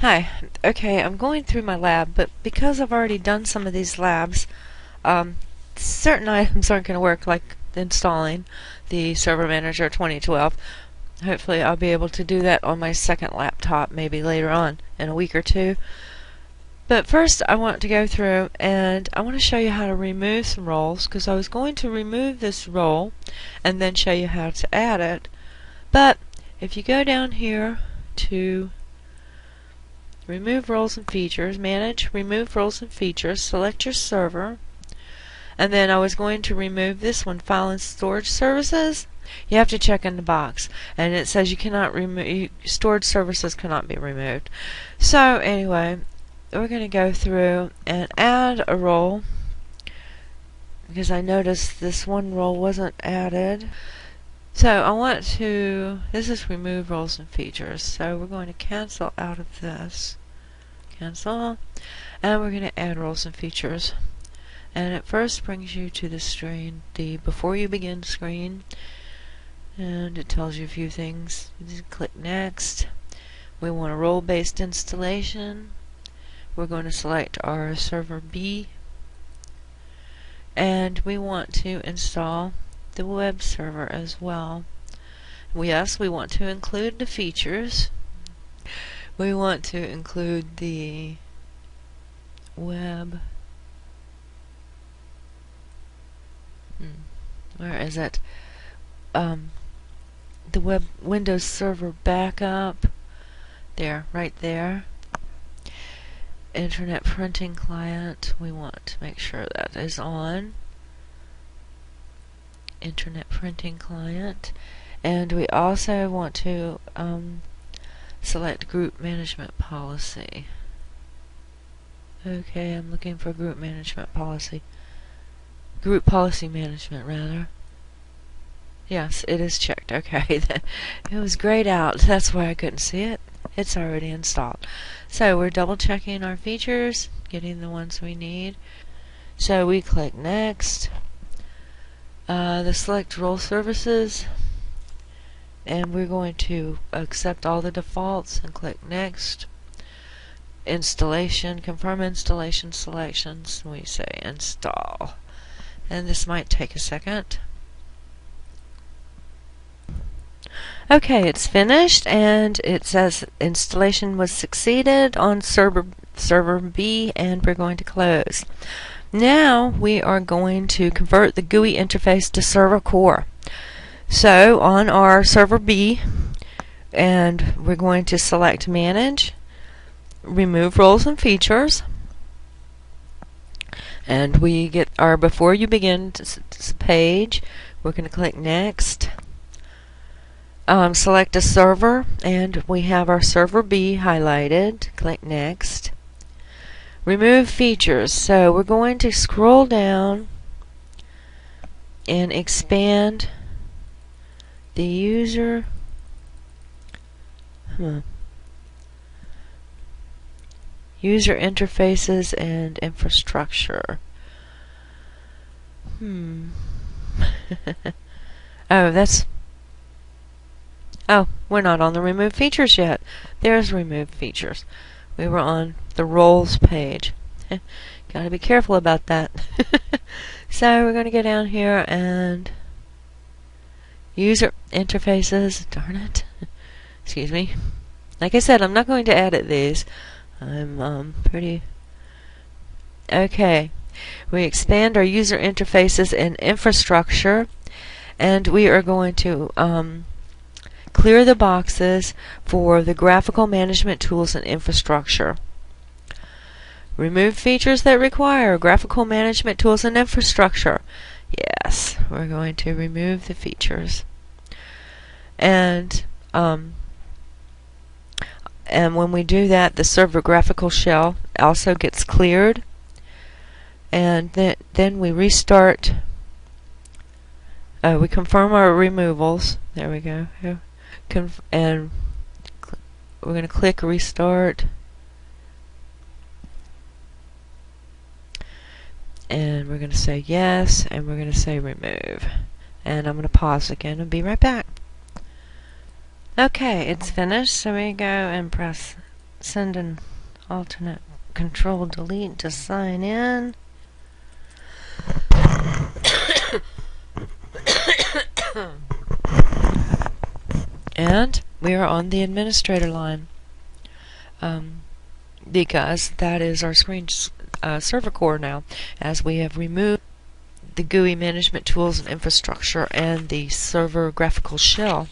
Hi. Okay, I'm going through my lab, but because I've already done some of these labs, certain items aren't going to work, like installing the Server Manager 2012. Hopefully I'll be able to do that on my second laptop, maybe later on in a week or two. But first I want to go through and I want to show you how to remove some roles, because I was going to remove this role and then show you how to add it. But if you go down here to Remove Roles and Features, Manage, Remove Roles and Features, select your server, and then I was going to remove this one, File and Storage Services. You have to check in the box, and it says you cannot remove, storage services cannot be removed. So anyway, we're going to go through and add a role, because I noticed this one role wasn't added. So I want to, this is Remove Roles and Features, so we're going to cancel out of this. Cancel, and we're going to add roles and features. And it first brings you to the screen, the Before You Begin screen, and it tells you a few things. You just click Next. We want a role-based installation. We're going to select our server B, and we want to install the web server as well. Yes, we want to include the features. We want to include the web. Where is it? The web Windows Server backup. There, right there. Internet printing client. We want to make sure that is on. Internet printing client. And we also want to select group management policy. Okay, I'm looking for group management policy. Group policy management, rather. Yes, it is checked. Okay, it was grayed out. That's why I couldn't see it. It's already installed. So we're double checking our features, getting the ones we need. So we click Next. The select role services, and we're going to accept all the defaults and click Next. Installation, confirm installation selections. We say install, and this might take a second. Okay, it's finished, and it says installation was succeeded on server B, and we're going to close. Now we are going to convert the GUI interface to server core. So on our server B, and we're going to select Manage, Remove Roles and Features, and we get our Before You Begin page. We're going to click Next. Select a server, and we have our server B highlighted. Click Next. Remove features. So we're going to scroll down and expand the user user interfaces and infrastructure. Oh, we're not on the remove features yet. There's remove features. We were on the roles page. Gotta be careful about that. So we're going to go down here and user interfaces. Darn it. Excuse me. Like I said, I'm not going to edit these. I'm pretty... Okay. We expand our user interfaces and infrastructure, and we are going to clear the boxes for the graphical management tools and infrastructure. Remove features that require graphical management tools and infrastructure. Yes, we're going to remove the features. And when we do that, the server graphical shell also gets cleared. And then we restart. We confirm our removals. There we go. And we're going to click Restart. And we're going to say yes, and we're going to say remove. And I'm going to pause again and be right back. Okay, it's finished, so we go and press send an alternate control delete to sign in. And we are on the administrator line because that is our screen server core now, as we have removed the GUI management tools and infrastructure and the server graphical shell.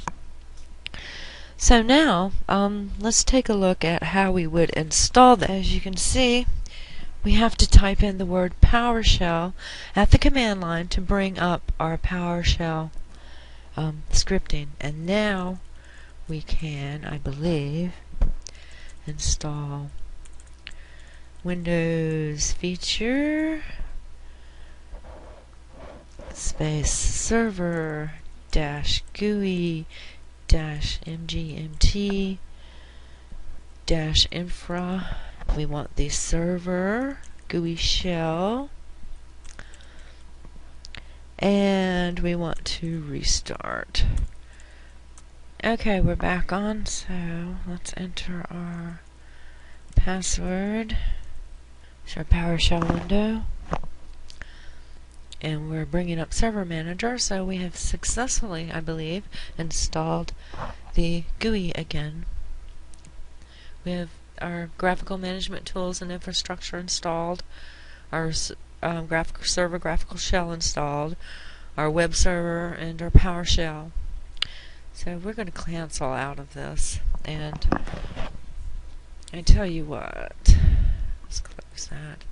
So now let's take a look at how we would install that. As you can see, we have to type in the word PowerShell at the command line to bring up our PowerShell scripting. And now we can, I believe, install Windows feature space server dash GUI dash mgmt dash infra. We want the server GUI shell, and we want to restart. Okay, we're back on, so let's enter our password. It's our PowerShell window. And we're bringing up Server Manager, so we have successfully, I believe, installed the GUI again. We have our graphical management tools and infrastructure installed, our server graphical shell installed, our web server, and our PowerShell. So we're going to cancel out of this, and I tell you what, let's close that.